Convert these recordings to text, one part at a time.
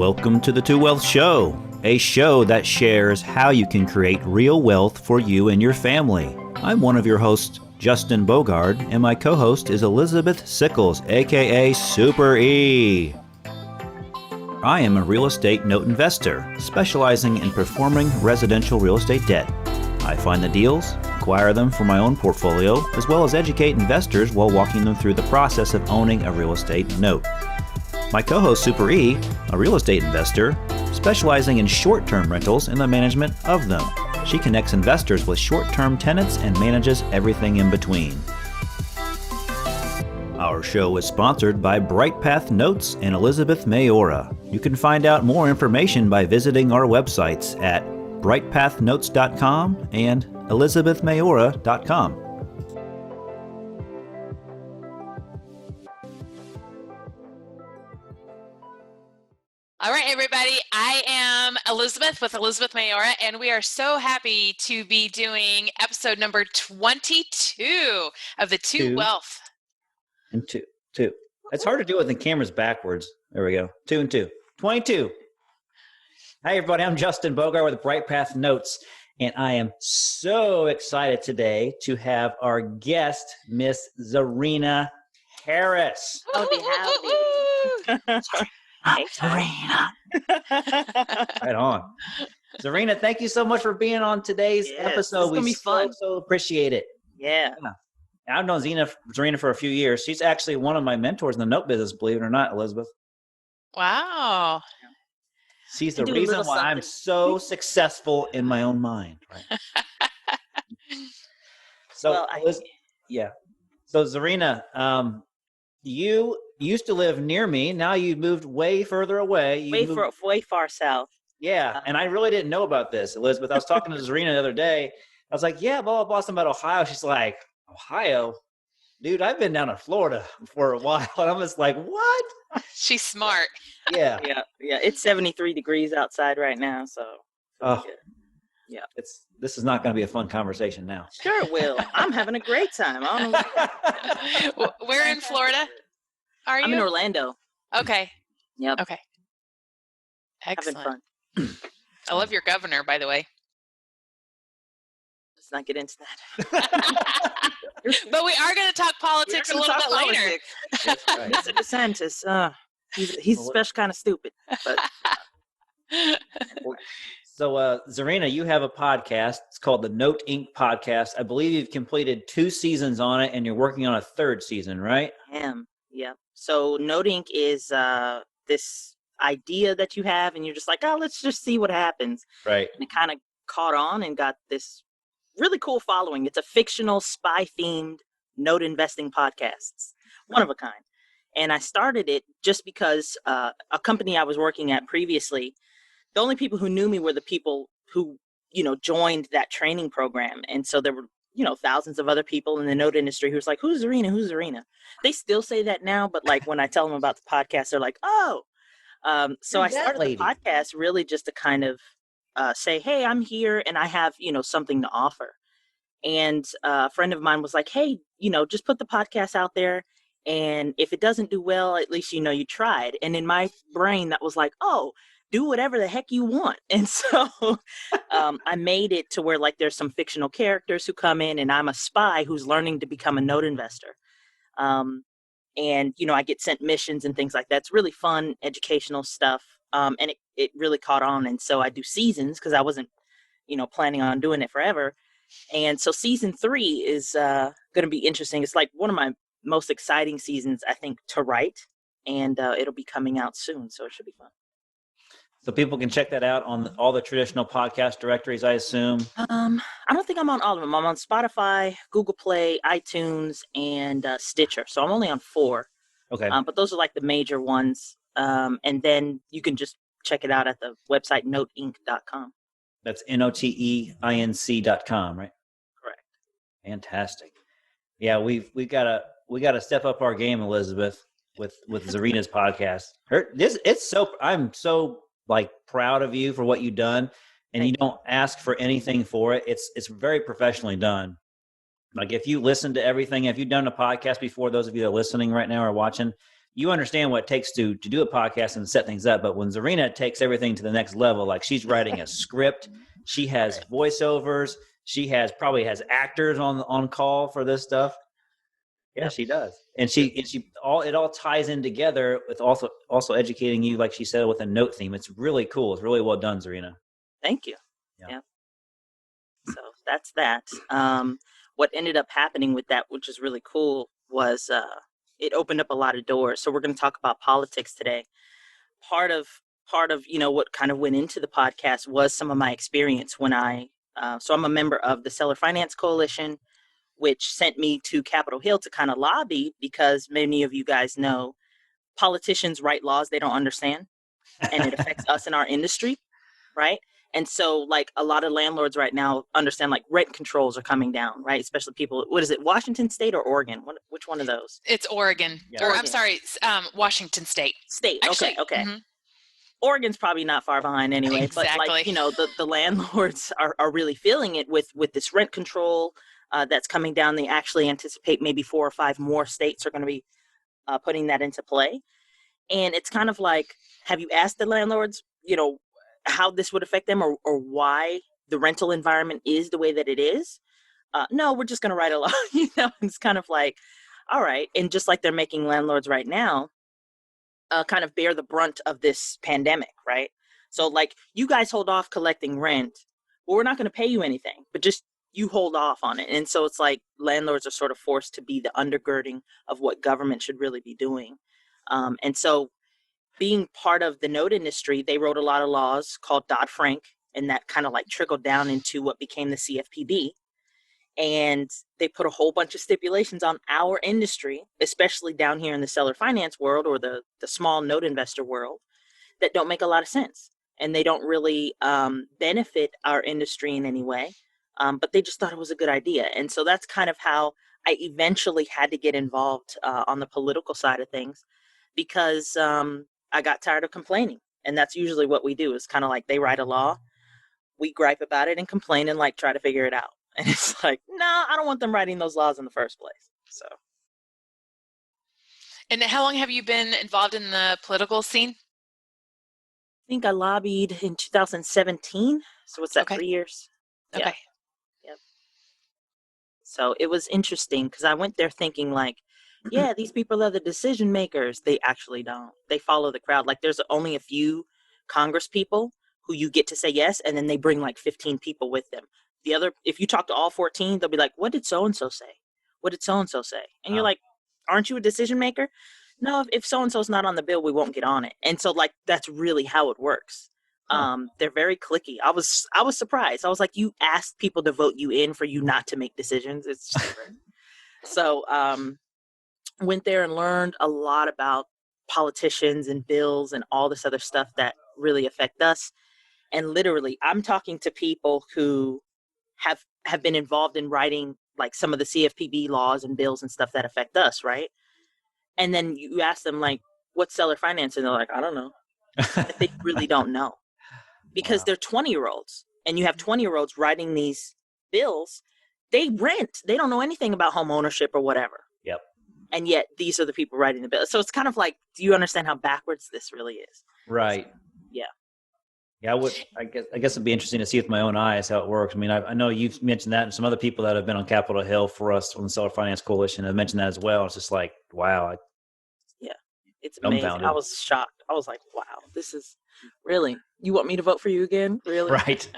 Welcome to the Two Wealth Show, a show that shares how you can create real wealth for you and your family. I'm one of your hosts, Justin Bogard, and my co-host is Elizabeth Sickles, aka Super E. I am a real estate note investor, specializing in performing residential real estate debt. I find the deals, acquire them for my own portfolio, as well as educate investors while walking them through the process of owning a real estate note. My co-host Super E, a real estate investor, specializing in short-term rentals and the management of them. She connects investors with short-term tenants and manages everything in between. Our show is sponsored by PATHNOTES and Elizabeth Mayora. You can find out more information by visiting our websites at brightpathnotes.com and elizabethmayora.com. All right, everybody. I am Elizabeth with Elizabeth Mayora, and we are so happy to be doing episode number 22 of the Two Wealth. And two. It's hard to do with the cameras backwards. There we go. 2 and 2. 22. Hi, everybody. I'm Justin Bogard with PATHNOTES, and I am so excited today to have our guest, Miss Czarina Harris. Howdy. Hey, Czarina. Right on. Czarina, thank you so much for being on today's episode. We so appreciate it. Yeah. I've known Czarina for a few years. She's actually one of my mentors in the note business, believe it or not, Elizabeth. Wow. She's the reason why I'm so successful in my own mind. Right? So, So, Czarina, you used to live near me. Now you moved way further away. Way far south. Yeah, and I really didn't know about this, Elizabeth. I was talking to Czarina the other day. I was like, yeah, blah, blah, blah, something about Ohio. She's like, Ohio? Dude, I've been down in Florida for a while. And I'm just like, what? She's smart. Yeah. Yeah. It's 73 degrees outside right now, so. Oh, yeah. This is not going to be a fun conversation now. Sure it will. I'm having a great time. I don't know. Where in Florida are you? I'm in Orlando. Okay. Yep. Okay. Excellent. Having fun. I love your governor, by the way. Let's not get into that. But we are going to talk politics a little bit later. Right. Mr. DeSantis, he's a special kind of stupid. But. So, Czarina, you have a podcast. It's called the Note Inc. podcast. I believe you've completed 2 seasons on it, and you're working on a 3rd season, right? I am. Yeah. So, Note Inc. is this idea that you have, and you're just like, oh, let's just see what happens. Right. And it kind of caught on and got this really cool following. It's a fictional spy-themed note investing podcast. One of a kind. And I started it just because a company I was working at previously, the only people who knew me were the people who, joined that training program. And so there were, thousands of other people in the note industry who was like, who's Czarina? Who's Czarina? They still say that now, but like when I tell them about the podcast, they're like, oh. So I started the podcast really just to kind of say, hey, I'm here and I have, something to offer. And a friend of mine was like, hey, just put the podcast out there. And if it doesn't do well, at least, you tried. And in my brain, that was like, oh, do whatever the heck you want. And so I made it to where like there's some fictional characters who come in and I'm a spy who's learning to become a note investor. And, I get sent missions and things like that. It's really fun, educational stuff. And it really caught on. And so I do seasons because I wasn't, planning on doing it forever. And so season 3 is going to be interesting. It's like one of my most exciting seasons, I think, to write. And it'll be coming out soon. So it should be fun. So people can check that out on all the traditional podcast directories, I assume. I don't think I'm on all of them. I'm on Spotify, Google Play, iTunes, and Stitcher. So I'm only on 4. Okay. But those are like the major ones. And then you can just check it out at the website noteinc.com. That's noteinc.com, right? Correct. Fantastic. Yeah, we got to step up our game, Elizabeth, with Czarina's podcast. I'm so proud of you for what you've done, and you don't ask for anything for it. It's very professionally done. Like if you listen to everything, if you've done a podcast before, those of you that are listening right now or watching, you understand what it takes to do a podcast and set things up. But when Czarina takes everything to the next level, like she's writing a script, she has voiceovers, she probably has actors on call for this stuff. Yeah, she does. And it all ties in together with also educating you, like she said, with a note theme. It's really cool. It's really well done, Czarina. Thank you. Yeah. So that's that. What ended up happening with that, which is really cool, was it opened up a lot of doors. So we're going to talk about politics today. Part of what kind of went into the podcast was some of my experience when so I'm a member of the Seller Finance Coalition, which sent me to Capitol Hill to kind of lobby, because many of you guys know politicians write laws they don't understand, and it affects us in our industry, right? And so, like, a lot of landlords right now understand, like, rent controls are coming down, right? Especially people, what is it, Washington State or Oregon? Which one of those? It's Oregon. Yeah. Or Oregon. I'm sorry, Washington State. Actually, okay. Mhm. Oregon's probably not far behind anyway, Exactly. but, like, the landlords are really feeling it with this rent control that's coming down. They actually anticipate maybe 4 or 5 more states are going to be putting that into play. And it's kind of like, have you asked the landlords, how this would affect them, or why the rental environment is the way that it is? No, we're just going to write a law. It's kind of like, all right. And just like they're making landlords right now kind of bear the brunt of this pandemic, right? So, like, you guys hold off collecting rent, well, we're not going to pay you anything, but just you hold off on it. And so it's like landlords are sort of forced to be the undergirding of what government should really be doing. And so, being part of the note industry, they wrote a lot of laws called Dodd-Frank, and that kind of like trickled down into what became the CFPB. And they put a whole bunch of stipulations on our industry, especially down here in the seller finance world, or the small note investor world, that don't make a lot of sense. And they don't really benefit our industry in any way. But they just thought it was a good idea. And so that's kind of how I eventually had to get involved on the political side of things, because I got tired of complaining. And that's usually what we do, is kind of like they write a law, we gripe about it and complain and like try to figure it out. And it's like, no, I don't want them writing those laws in the first place. So. And how long have you been involved in the political scene? I think I lobbied in 2017. So what's that, Okay. 3 years? Okay. Yeah. Yep. So it was interesting, because I went there thinking like, yeah, these people are the decision makers. They actually don't. They follow the crowd. Like, there's only a few Congress people who you get to say yes, and then they bring like 15 people with them. The other, if you talk to all 14, they'll be like, what did so-and-so say? What did so-and-so say? And you're like, aren't you a decision maker? No, if so-and-so's not on the bill, we won't get on it. And so, like, that's really how it works. They're very cliquey. I was surprised. I was like, you asked people to vote you in for you not to make decisions. It's just so went there and learned a lot about politicians and bills and all this other stuff that really affect us. And literally, I'm talking to people who have been involved in writing like some of the CFPB laws and bills and stuff that affect us, right? And then you ask them, like, what's seller finance? And they're like, I don't know. They really don't know, because they're 20-year-olds, and you have 20-year-olds writing these bills. They rent. They don't know anything about home ownership or whatever. Yep. And yet these are the people writing the bill. So it's kind of like, do you understand how backwards this really is? Right. So, yeah. Yeah, I guess it'd be interesting to see with my own eyes how it works. I mean, I know you've mentioned that, and some other people that have been on Capitol Hill for us on the Seller Finance Coalition have mentioned that as well. It's just like, wow. Yeah, it's amazing. Dumbfounded. I was shocked. I was like, wow, this is really, you want me to vote for you again? Really? Right.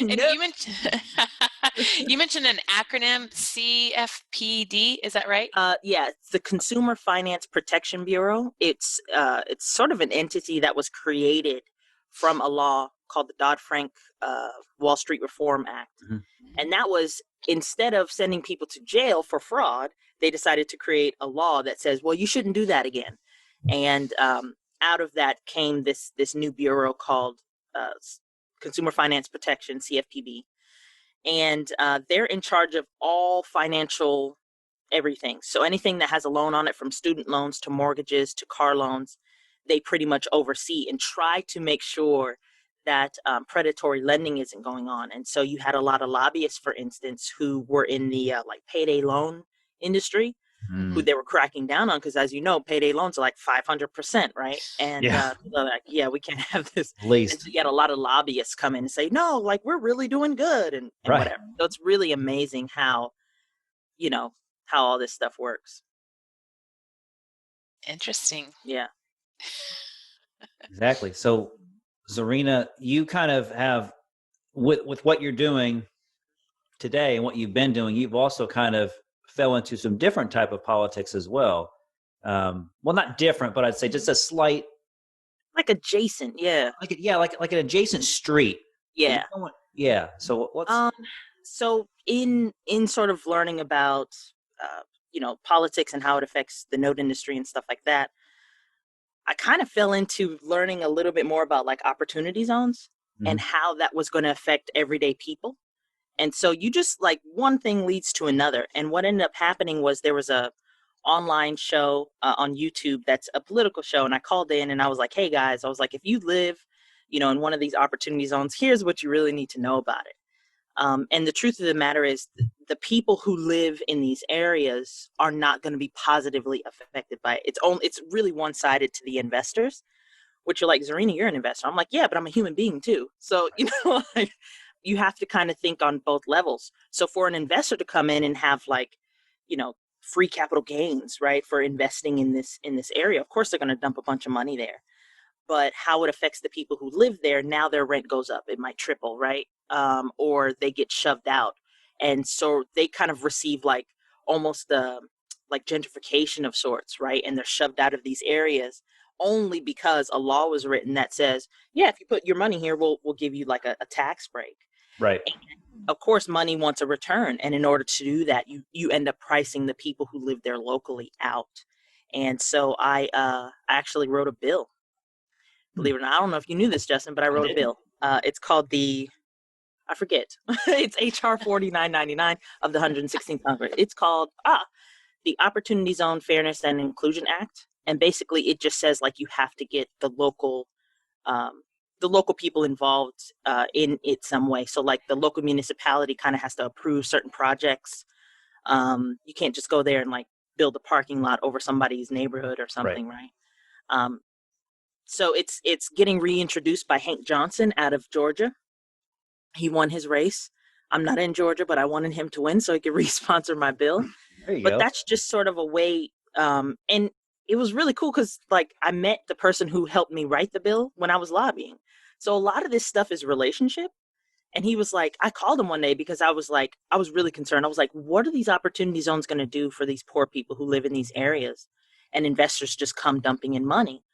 And Nope. you mentioned an acronym, CFPD. Is that right? Yeah, it's the Consumer Finance Protection Bureau. It's sort of an entity that was created from a law called the Dodd-Frank Wall Street Reform Act. Mm-hmm. And that was, instead of sending people to jail for fraud, they decided to create a law that says, well, you shouldn't do that again. And out of that came this new bureau called Consumer Finance Protection, CFPB. And they're in charge of all financial everything. So anything that has a loan on it, from student loans to mortgages to car loans, they pretty much oversee and try to make sure that predatory lending isn't going on. And so you had a lot of lobbyists, for instance, who were in the like payday loan industry, who they were cracking down on, because as you know, payday loans are like 500%, right? And they're like, yeah, we can't have this. Least. And so you had a lot of lobbyists come in and say, no, like we're really doing good and whatever. So it's really amazing how, how all this stuff works. Interesting. Yeah. Exactly. So Czarina, you kind of have, with what you're doing today and what you've been doing, you've also kind of fell into some different type of politics as well. Well, not different, but I'd say just a slight, like adjacent, yeah. Like an adjacent street. Yeah. Yeah. So what's so in sort of learning about politics and how it affects the note industry and stuff like that, I kind of fell into learning a little bit more about like opportunity zones and how that was going to affect everyday people. And so you just like one thing leads to another. And what ended up happening was there was a online show on YouTube that's a political show. And I called in and I was like, hey guys, I was like, if you live, in one of these opportunity zones, here's what you really need to know about it. And the truth of the matter is the people who live in these areas are not going to be positively affected by it. It's really one-sided to the investors, which you're like, Czarina, you're an investor. I'm like, yeah, but I'm a human being too. So, like, you have to kind of think on both levels. So for an investor to come in and have like, free capital gains, right, for investing in this area, of course they're going to dump a bunch of money there. But how it affects the people who live there, now their rent goes up. It might triple, right? Or they get shoved out. And so they kind of receive like almost like gentrification of sorts, right? And they're shoved out of these areas only because a law was written that says, yeah, if you put your money here, we'll give you like a tax break. Right. And of course, money wants a return. And in order to do that, you end up pricing the people who live there locally out. And so I actually wrote a bill. Believe it or not, I don't know if you knew this, Justin, but I wrote a bill. It's called I forget. It's HR 4999 of the 116th Congress. It's called the Opportunity Zone Fairness and Inclusion Act. And basically it just says like you have to get the local people involved in it some way. So like the local municipality kind of has to approve certain projects. You can't just go there and like build a parking lot over somebody's neighborhood or something, right? So it's getting reintroduced by Hank Johnson out of Georgia. He won his race. I'm not in Georgia, but I wanted him to win so he could re-sponsor my bill. There you go. That's just sort of a way. And it was really cool because like I met the person who helped me write the bill when I was lobbying. So a lot of this stuff is relationship. And he was like, I called him one day because I was really concerned. I was like, what are these opportunity zones going to do for these poor people who live in these areas? And investors just come dumping in money.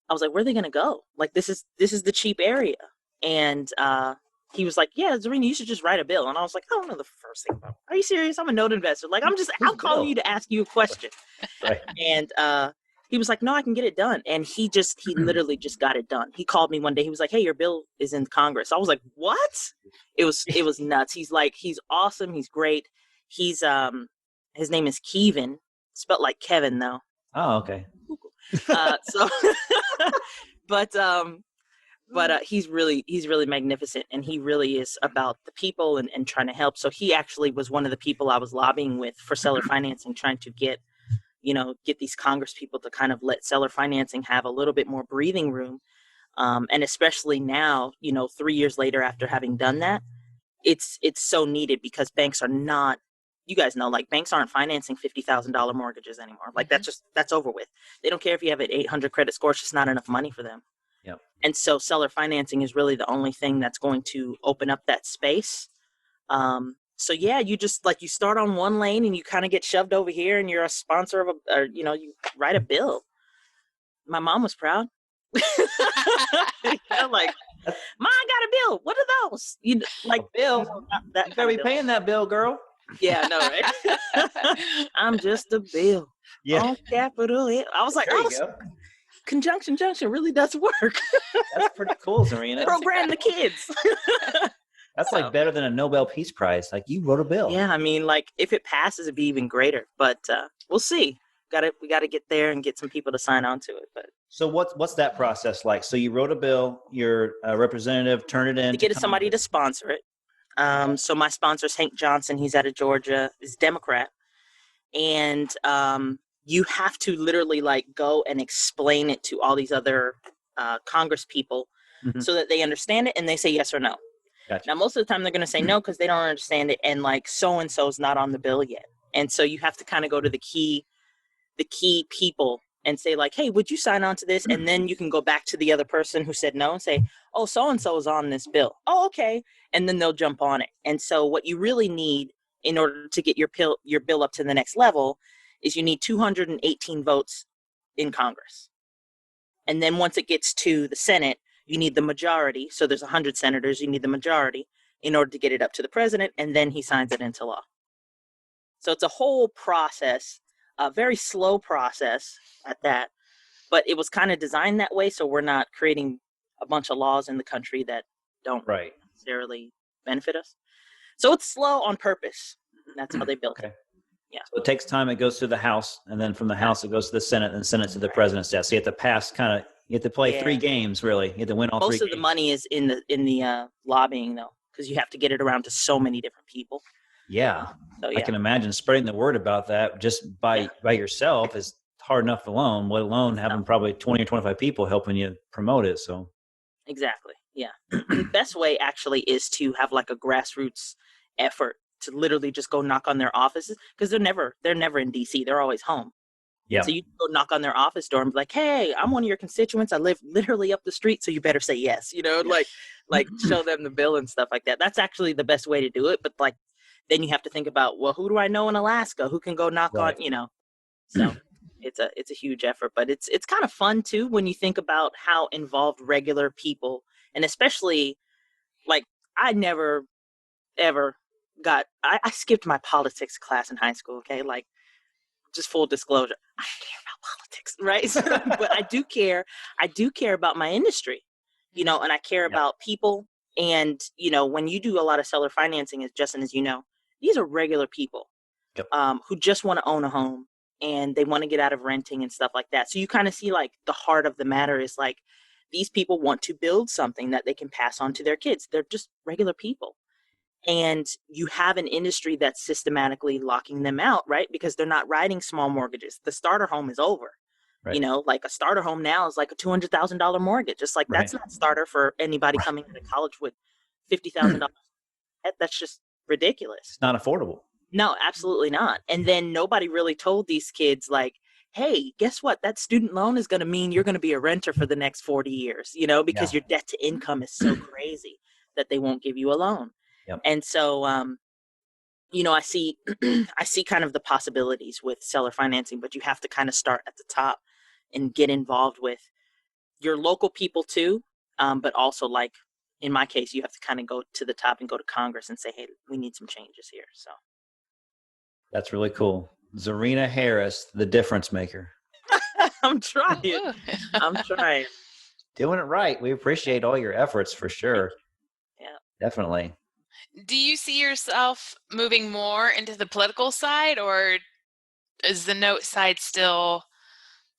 I was like, where are they going to go? Like, this is the cheap area. And he was like, yeah, Czarina, you should just write a bill. And I was like, I don't know the first thing about it. Are you serious? I'm a note investor. Like, I'm calling you to ask you a question. Right. And he was like, no, I can get it done. And he literally just got it done. He called me one day. He was like, hey, your bill is in Congress. I was like, what? It was nuts. He's like, he's awesome. He's great. His name is Kevin, spelled like Kevin though. Oh, okay. But he's really magnificent, and he really is about the people and trying to help. So he actually was one of the people I was lobbying with for seller financing, trying to get these Congress people to kind of let seller financing have a little bit more breathing room. And especially now, 3 years later after having done that, it's so needed because banks are not, you guys know, like banks aren't financing $50,000 mortgages anymore. Like that's over with. They don't care if you have an 800 credit score. It's just not enough money for them. Yep. And so seller financing is really the only thing that's going to open up that space. So yeah, you just like, you start on one lane and you kind of get shoved over here and you're a sponsor of you write a bill. My mom was proud. Like, Mom got a bill. What are those? Like bill. You better be paying that bill, girl. Yeah, I know, right? I'm just a bill. Yeah. On Capitol Hill. I was like, There you go. Conjunction junction really does work. That's pretty cool, Czarina. Program the kids. That's like better than a Nobel Peace Prize. Like, you wrote a bill. Yeah, I mean, like if it passes, it'd be even greater. But we'll see. We got to get there and get some people to sign on to it. But so what's that process like? So you wrote a bill, your representative turned it in. To get somebody to sponsor it. So my sponsor is Hank Johnson. He's out of Georgia. He's a Democrat. and you have to literally like go and explain it to all these other Congress people so that they understand it and they say yes or no. Gotcha. Now, most of the time they're going to say no because they don't understand it, and like so-and-so's not on the bill yet. And so you have to kind of go to the key people and say like, hey, would you sign on to this? And then you can go back to the other person who said no and say, oh, so-and-so is on this bill. Oh, okay. And then they'll jump on it. And so what you really need in order to get your bill up to the next level is you need 218 votes in Congress. And then once it gets to the Senate, you need the majority. So there's 100 senators. You need the majority in order to get it up to the president, and then he signs it into law. So it's a whole process, a very slow process at that. But it was kind of designed that way so we're not creating a bunch of laws in the country that don't necessarily benefit us. So it's slow on purpose. That's how they built it. Yeah. So it takes time. It goes to the House, and then from the House it goes to the Senate, and Senate to the president's desk. So you have to pass you have to play 3 games, really. You have to win all 3 games. Most of the money is in the lobbying, though, because you have to get it around to so many different people. Yeah. So, yeah. I can imagine spreading the word about that just by yourself is hard enough alone, let alone having probably 20 or 25 people helping you promote it. So exactly. Yeah. The best way actually is to have like a grassroots effort to literally just go knock on their offices, because they're never in DC. They're always home. Yeah. So you go knock on their office door and be like, hey, I'm one of your constituents. I live literally up the street. So you better say yes, like show them the bill and stuff like that. That's actually the best way to do it. But like, then you have to think about, well, who do I know in Alaska who can go knock on, so it's a huge effort, but it's kind of fun too, when you think about how involved regular people, and especially like, I never ever I skipped my politics class in high school. Okay. Like, just full disclosure, I don't care about politics, right? But I do care about my industry, and I care about people. And, when you do a lot of seller financing, as Justin, as you know, these are regular people who just want to own a home and they want to get out of renting and stuff like that. So you kind of see like the heart of the matter is like, these people want to build something that they can pass on to their kids. They're just regular people. And you have an industry that's systematically locking them out, right? Because they're not writing small mortgages. The starter home is over. Right. Like a starter home now is like a $200,000 mortgage. It's like, that's not starter for anybody coming to college with $50,000. That's just ridiculous. It's not affordable. No, absolutely not. And then nobody really told these kids like, hey, guess what? That student loan is going to mean you're going to be a renter for the next 40 years, because your debt to income is so crazy that they won't give you a loan. Yep. And so, I see kind of the possibilities with seller financing, but you have to kind of start at the top and get involved with your local people too. But also, like in my case, you have to kind of go to the top and go to Congress and say, hey, we need some changes here. So that's really cool. Czarina Harris, the difference maker. I'm trying. Doing it right. We appreciate all your efforts for sure. Yeah, definitely. Do you see yourself moving more into the political side, or is the note side still,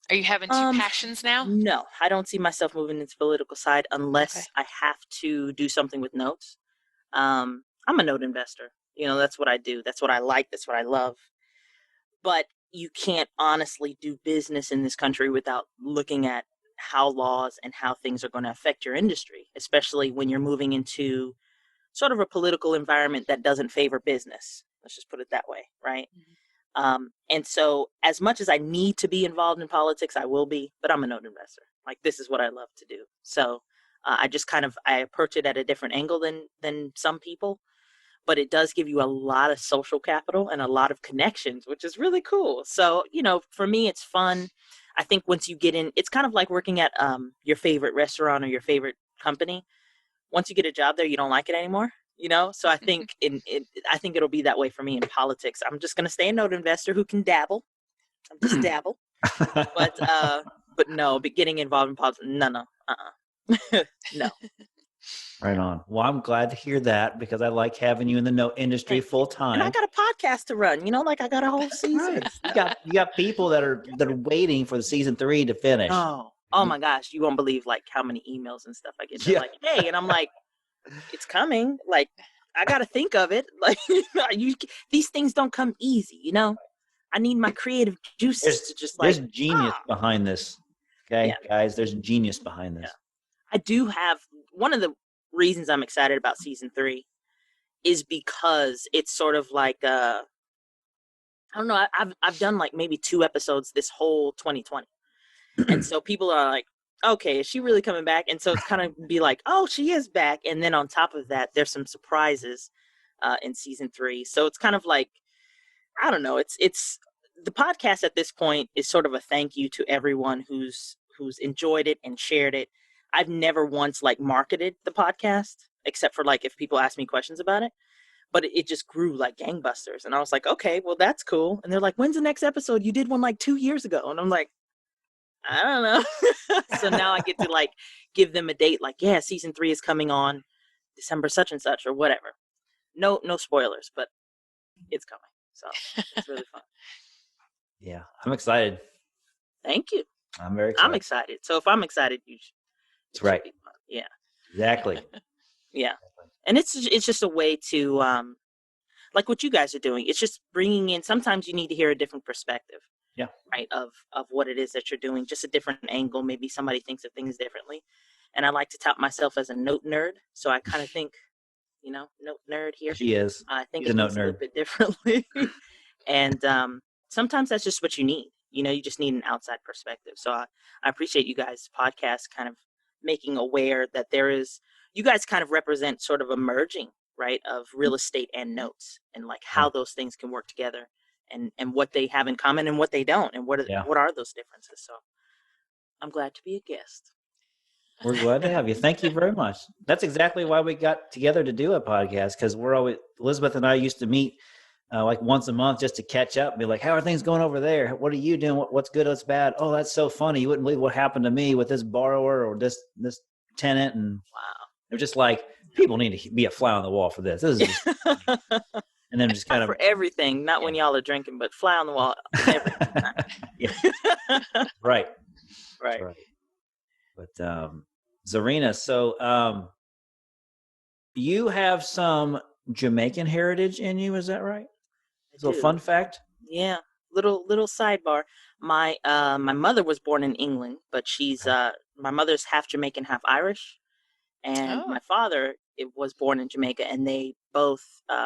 are you having two passions now? No, I don't see myself moving into the political side unless I have to do something with notes. I'm a note investor. That's what I do. That's what I like. That's what I love. But you can't honestly do business in this country without looking at how laws and how things are going to affect your industry, especially when you're moving into sort of a political environment that doesn't favor business. Let's just put it that way, right? Mm-hmm. And so as much as I need to be involved in politics, I will be, but I'm a note investor. Like, this is what I love to do. So I just I approach it at a different angle than some people, but it does give you a lot of social capital and a lot of connections, which is really cool. So, for me, it's fun. I think once you get in, it's kind of like working at your favorite restaurant or your favorite company. Once you get a job there, you don't like it anymore, So I think I think it'll be that way for me in politics. I'm just going to stay a note investor who can dabble. I'm just dabble, but no, but getting involved in politics, no, no. Right on. Well, I'm glad to hear that, because I like having you in the note industry full time. And I got a podcast to run. Like I got a whole season. You got people that are waiting for the season 3 to finish. Oh my gosh, you won't believe like how many emails and stuff I get. They're like, hey, and I'm like, it's coming. Like, I got to think of it. Like, these things don't come easy, I need my creative juices to just there's genius behind this. Okay, guys, there's genius behind this. I do have one of the reasons I'm excited about season 3 is because it's sort of like I don't know. I've done like maybe 2 episodes this whole 2020, and so people are like, "Okay, is she really coming back?" And so it's kind of be like, "Oh, she is back." And then on top of that, there's some surprises in season 3. So it's kind of like, I don't know. It's the podcast at this point is sort of a thank you to everyone who's enjoyed it and shared it. I've never once like marketed the podcast, except for like if people ask me questions about it. But it just grew like gangbusters. And I was like, okay, well, that's cool. And they're like, when's the next episode? You did one like 2 years ago. And I'm like, I don't know. So now I get to like give them a date, like, yeah, season 3 is coming on December such and such or whatever. No spoilers, but it's coming. So it's really fun. Yeah, I'm excited. Thank you. I'm very excited. I'm excited. So if I'm excited, you should. That's right. Yeah. Exactly. Yeah. And it's just a way to, like what you guys are doing. It's just bringing in, sometimes you need to hear a different perspective. Yeah. Right. Of what it is that you're doing. Just a different angle. Maybe somebody thinks of things differently. And I like to tout myself as a note nerd. So I kind of think, note nerd here. She is. I think She's a note a nerd. little bit differently. And sometimes that's just what you need. You just need an outside perspective. So I appreciate you guys' podcast kind of making aware that you guys kind of represent sort of a merging, right, of real estate and notes, and like how those things can work together, and what they have in common and what they don't, and what are those differences. So I'm glad to be a guest. We're glad to have you. Thank you very much. That's exactly why we got together to do a podcast, because Elizabeth and I used to meet like once a month just to catch up and be like, how are things going over there? What are you doing? What's good? What's bad? Oh, that's so funny. You wouldn't believe what happened to me with this borrower or this tenant. And wow. They're just like, people need to be a fly on the wall for this. This is just and then just kind of for everything, not when y'all are drinking, but fly on the wall. Right. Right. But Czarina, so you have some Jamaican heritage in you, is that right? It's a little fun fact. Yeah, little sidebar. My mother was born in England, but she's my mother's half Jamaican, half Irish, and my father was born in Jamaica, and they both.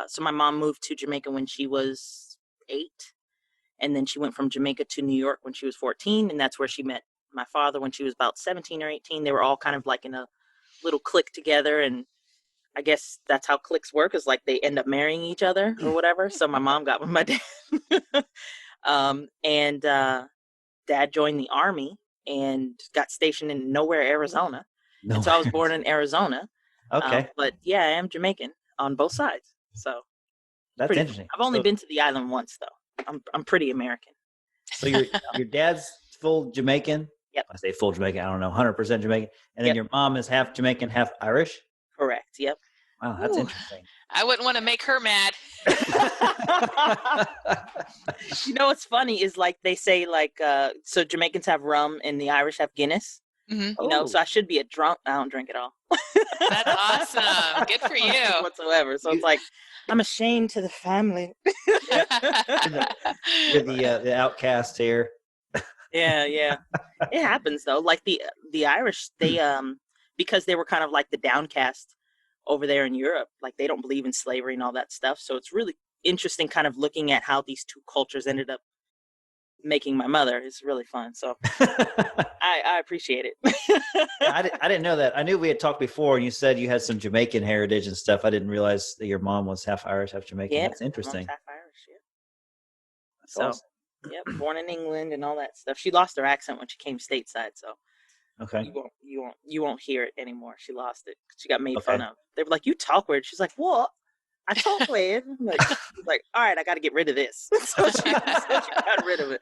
So my mom moved to Jamaica when she was 8, and then she went from Jamaica to New York when she was 14, and that's where she met my father when she was about 17 or 18. They were all kind of like in a little clique together, and I guess that's how cliques work, is like they end up marrying each other or whatever. So my mom got with my dad. And Dad joined the Army and got stationed in Nowhere, Arizona. And so I was born in Arizona. Okay. But yeah, I am Jamaican on both sides. So that's interesting. I've only been to the island once, though. I'm pretty American. So your dad's full Jamaican? Yep. I say full Jamaican, I don't know, 100% Jamaican. And then your mom is half Jamaican, half Irish? Correct. Yep. Wow, that's interesting. I wouldn't want to make her mad. What's funny is like they say like so Jamaicans have rum and the Irish have Guinness. Mm-hmm. So I should be a drunk. I don't drink at all. That's awesome. Good for you. Whatsoever. So it's like I'm ashamed to the family. You're the outcast here. Yeah. It happens though. Like the Irish, they because they were kind of like the downcast over there in Europe, like they don't believe in slavery and all that stuff. So it's really interesting kind of looking at how these two cultures ended up making my mother. It's really fun. So I appreciate it. I didn't know that. I knew we had talked before and you said you had some Jamaican heritage and stuff. I didn't realize that your mom was half Irish, half Jamaican. Yeah, that's interesting. Half Irish, yeah. That's awesome. Yeah, born in England and all that stuff. She lost her accent when she came stateside, so okay. You won't hear it anymore. She lost it. She got made fun of. They were like, "You talk weird." She's like, "What? I talk weird." I'm like, all right, I got to get rid of this. So she got rid of it.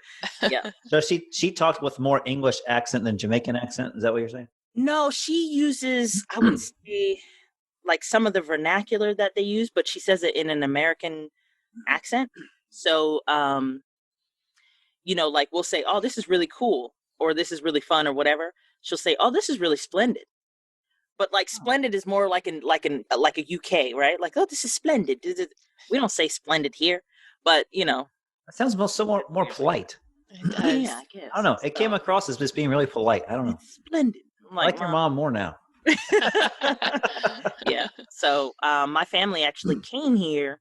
Yeah. So she talked with more English accent than Jamaican accent. Is that what you're saying? No, she uses, I would say, like some of the vernacular that they use, but she says it in an American accent. So, like we'll say, "Oh, this is really cool," or "This is really fun," or whatever. She'll say, "Oh, this is really splendid." But like splendid is more like a UK, right? Like, "Oh, this is splendid." We don't say splendid here, but That sounds more polite. It does. Yeah, I guess. I don't know. It came across as just being really polite. I don't know. It's splendid. I'm I like your mom more now. Yeah. So my family actually came here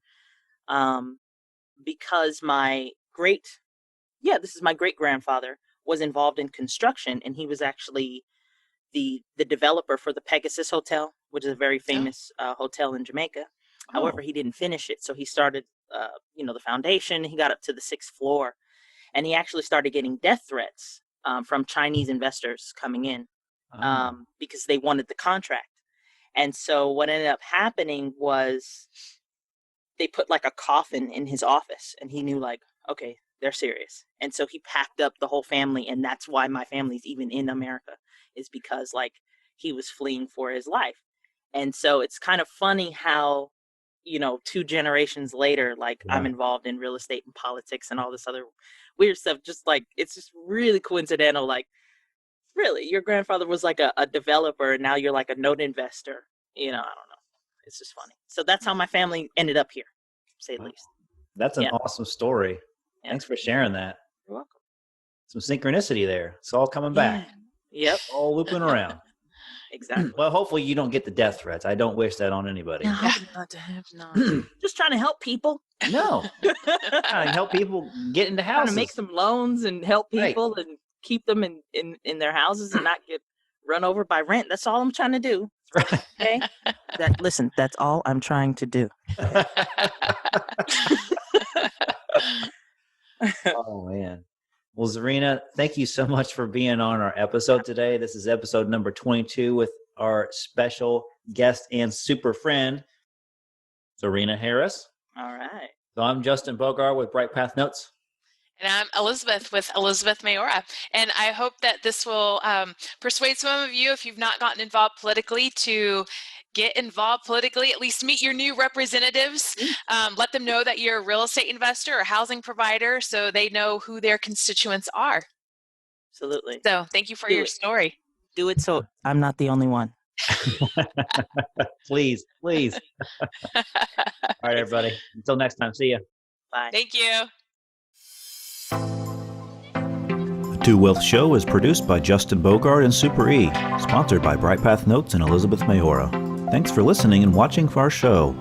because this is my great grandfather was involved in construction, and he was actually the developer for the Pegasus Hotel, which is a very famous hotel in Jamaica. However, he didn't finish it, so he started the foundation. He got up to the 6th floor, and he actually started getting death threats from Chinese investors coming in because they wanted the contract. And so what ended up happening was they put like a coffin in his office, and he knew like, okay, they're serious. And so he packed up the whole family, and that's why my family's even in America, is because like he was fleeing for his life. And so it's kind of funny how, 2 generations later, like I'm involved in real estate and politics and all this other weird stuff. Just like, it's just really coincidental. Like, really, your grandfather was like a developer, and now you're like a note investor. I don't know. It's just funny. So that's how my family ended up here, to say the least. That's an awesome story. Yeah. Thanks for sharing that. You're welcome. Some synchronicity there. It's all coming back. Yep. All looping around. Exactly. Well, hopefully you don't get the death threats. I don't wish that on anybody. No, just trying to help people. No. Trying to help people get into houses. Trying to make some loans and help people and keep them in their houses and not get run over by rent. That's all I'm trying to do. Right. Okay? Listen, that's all I'm trying to do. Oh, man. Well, Czarina, thank you so much for being on our episode today. This is episode number 22 with our special guest and super friend, Czarina Harris. All right. So I'm Justin Bogard with Bright Path Notes. And I'm Elizabeth with Elizabeth Mayora. And I hope that this will persuade some of you, if you've not gotten involved politically, to get involved politically, at least meet your new representatives. Let them know that you're a real estate investor or housing provider so they know who their constituents are. Absolutely. So thank you for your story. Do it so I'm not the only one. Please. All right, everybody. Until next time. See ya. Bye. Thank you. The Two Wealth Show is produced by Justin Bogard and Super E, sponsored by Bright Path Notes and Elizabeth Mayora. Thanks for listening and watching for our show.